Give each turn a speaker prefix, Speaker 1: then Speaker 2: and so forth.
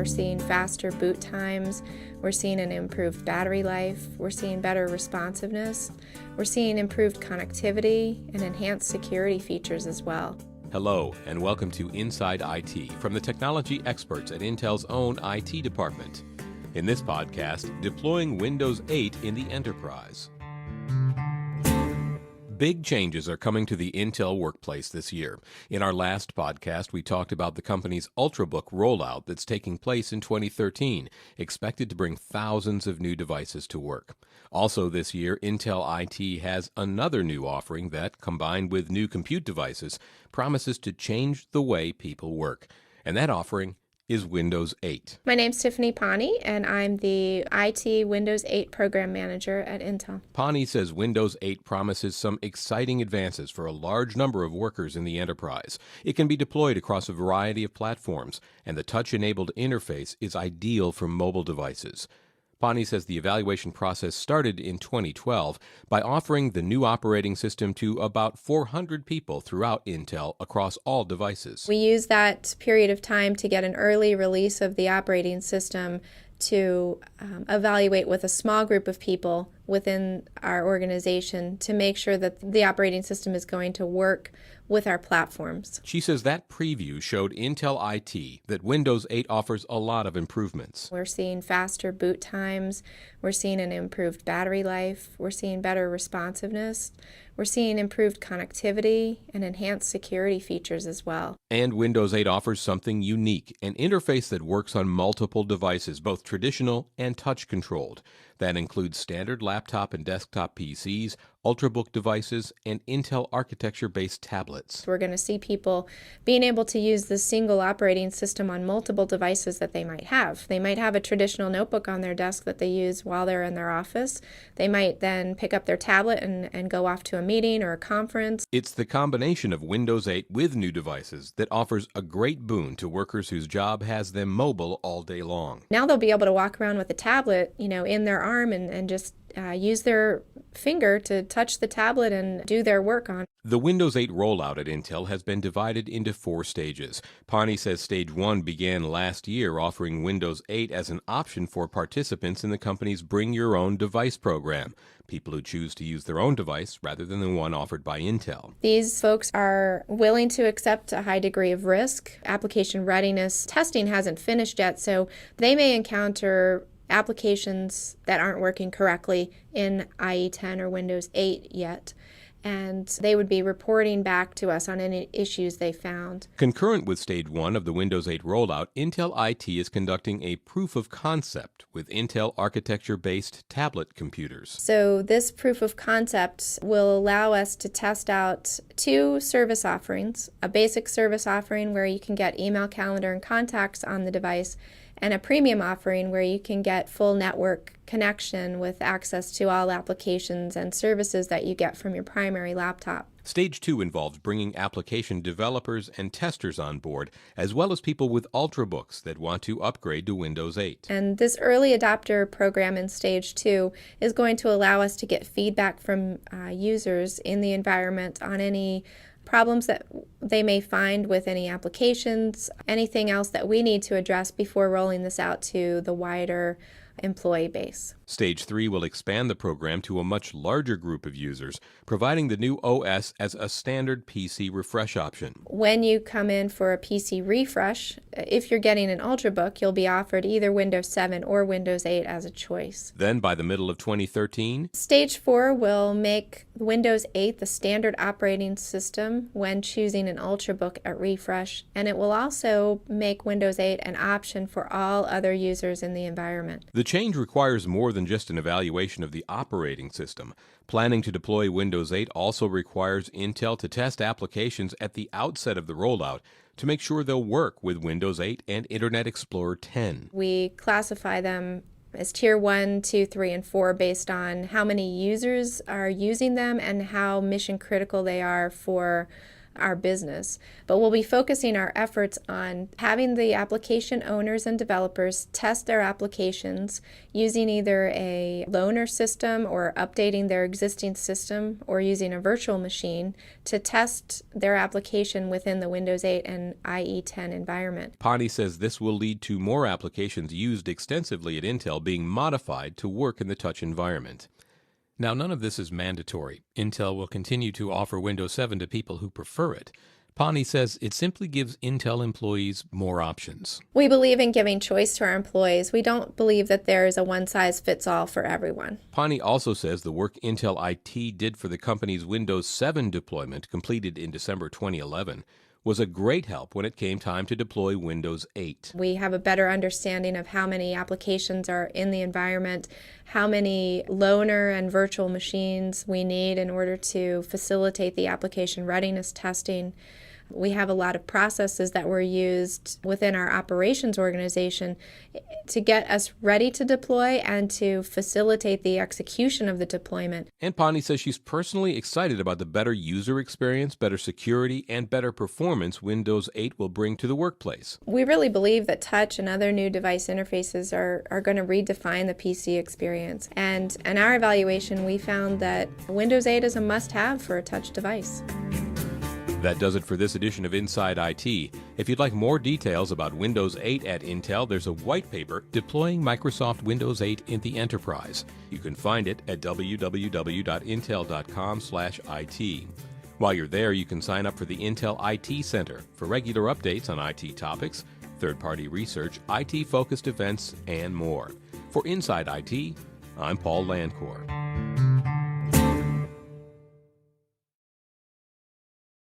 Speaker 1: We're seeing faster boot times. We're seeing an improved battery life. We're seeing better responsiveness. We're seeing improved connectivity and enhanced security features as well.
Speaker 2: Hello, and welcome to Inside IT from the technology experts at Intel's own IT department. In this podcast, deploying Windows 8 in the enterprise. Big changes are coming to the Intel workplace this year. In our last podcast, we talked about the company's Ultrabook rollout that's taking place in 2013, expected to bring thousands of new devices to work. Also this year, Intel IT has another new offering that, combined with new compute devices, promises to change the way people work. And that offering is Windows 8.
Speaker 1: My name's Tiffany Pawnee, and I'm the IT Windows 8 Program Manager at Intel.
Speaker 2: Pawnee says Windows 8 promises some exciting advances for a large number of workers in the enterprise. It can be deployed across a variety of platforms, and the touch-enabled interface is ideal for mobile devices. Pawnee says the evaluation process started in 2012 by offering the new operating system to about 400 people throughout Intel across all devices.
Speaker 1: We use that period of time to get an early release of the operating system to evaluate with a small group of people within our organization to make sure that the operating system is going to work with our platforms.
Speaker 2: She says that preview showed Intel IT that Windows 8 offers a lot of improvements.
Speaker 1: We're seeing faster boot times. We're seeing an improved battery life. We're seeing better responsiveness. We're seeing improved connectivity and enhanced security features as well.
Speaker 2: And Windows 8 offers something unique, an interface that works on multiple devices, both traditional and touch-controlled. That includes standard laptop and desktop PCs, Ultrabook devices, and Intel architecture-based tablets.
Speaker 1: We're going to see people being able to use this single operating system on multiple devices that they might have. They might have a traditional notebook on their desk that they use while they're in their office. They might then pick up their tablet and go off to a meeting or a conference.
Speaker 2: It's the combination of Windows 8 with new devices that offers a great boon to workers whose job has them mobile all day long.
Speaker 1: Now they'll be able to walk around with a tablet, in their arm and just use their finger to touch the tablet and do their work on.
Speaker 2: The Windows 8 rollout at Intel has been divided into 4 stages. Pawnee says Stage 1 began last year, offering Windows 8 as an option for participants in the company's Bring Your Own Device program, people who choose to use their own device rather than the one offered by Intel.
Speaker 1: These folks are willing to accept a high degree of risk. Application readiness testing hasn't finished yet, so they may encounter applications that aren't working correctly in IE10 or Windows 8 yet, and they would be reporting back to us on any issues they found.
Speaker 2: Concurrent with Stage 1 of the Windows 8 rollout, Intel IT is conducting a proof of concept with Intel architecture-based tablet computers.
Speaker 1: So this proof of concept will allow us to test out 2 service offerings, a basic service offering where you can get email, calendar, and contacts on the device, and a premium offering where you can get full network connection with access to all applications and services that you get from your primary laptop.
Speaker 2: Stage 2 involves bringing application developers and testers on board, as well as people with Ultrabooks that want to upgrade to Windows 8.
Speaker 1: And this early adopter program in Stage 2 is going to allow us to get feedback from users in the environment on any problems that they may find with any applications, anything else that we need to address before rolling this out to the wider employee base.
Speaker 2: Stage 3 will expand the program to a much larger group of users, providing the new OS as a standard PC refresh option.
Speaker 1: When you come in for a PC refresh, if you're getting an Ultrabook, you'll be offered either Windows 7 or Windows 8 as a choice.
Speaker 2: Then, by the middle of 2013,
Speaker 1: Stage 4 will make Windows 8 the standard operating system when choosing an Ultrabook at refresh, and it will also make Windows 8 an option for all other users in the environment.
Speaker 2: The change requires more than just an evaluation of the operating system. Planning to deploy Windows 8 also requires Intel to test applications at the outset of the rollout to make sure they'll work with Windows 8 and Internet Explorer 10.
Speaker 1: We classify them as Tier 1, 2, 3, and 4 based on how many users are using them and how mission critical they are for our business. But we'll be focusing our efforts on having the application owners and developers test their applications using either a loaner system or updating their existing system or using a virtual machine to test their application within the Windows 8 and IE 10 environment.
Speaker 2: Pani says this will lead to more applications used extensively at Intel being modified to work in the touch environment. Now, none of this is mandatory. Intel will continue to offer Windows 7 to people who prefer it. Pani says it simply gives Intel employees more options.
Speaker 1: We believe in giving choice to our employees. We don't believe that there is a one-size-fits-all for everyone.
Speaker 2: Pani also says the work Intel IT did for the company's Windows 7 deployment, completed in December 2011, was a great help when it came time to deploy Windows 8.
Speaker 1: We have a better understanding of how many applications are in the environment, how many loaner and virtual machines we need in order to facilitate the application readiness testing. We have a lot of processes that were used within our operations organization to get us ready to deploy and to facilitate the execution of the deployment.
Speaker 2: And Pani says she's personally excited about the better user experience, better security, and better performance Windows 8 will bring to the workplace.
Speaker 1: We really believe that touch and other new device interfaces are going to redefine the PC experience. And in our evaluation, we found that Windows 8 is a must-have for a touch device.
Speaker 2: That does it for this edition of Inside IT. If you'd like more details about Windows 8 at Intel, there's a white paper, Deploying Microsoft Windows 8 in the Enterprise. You can find it at www.intel.com/IT. While you're there, you can sign up for the Intel IT Center for regular updates on IT topics, third-party research, IT-focused events, and more. For Inside IT, I'm Paul Landcore.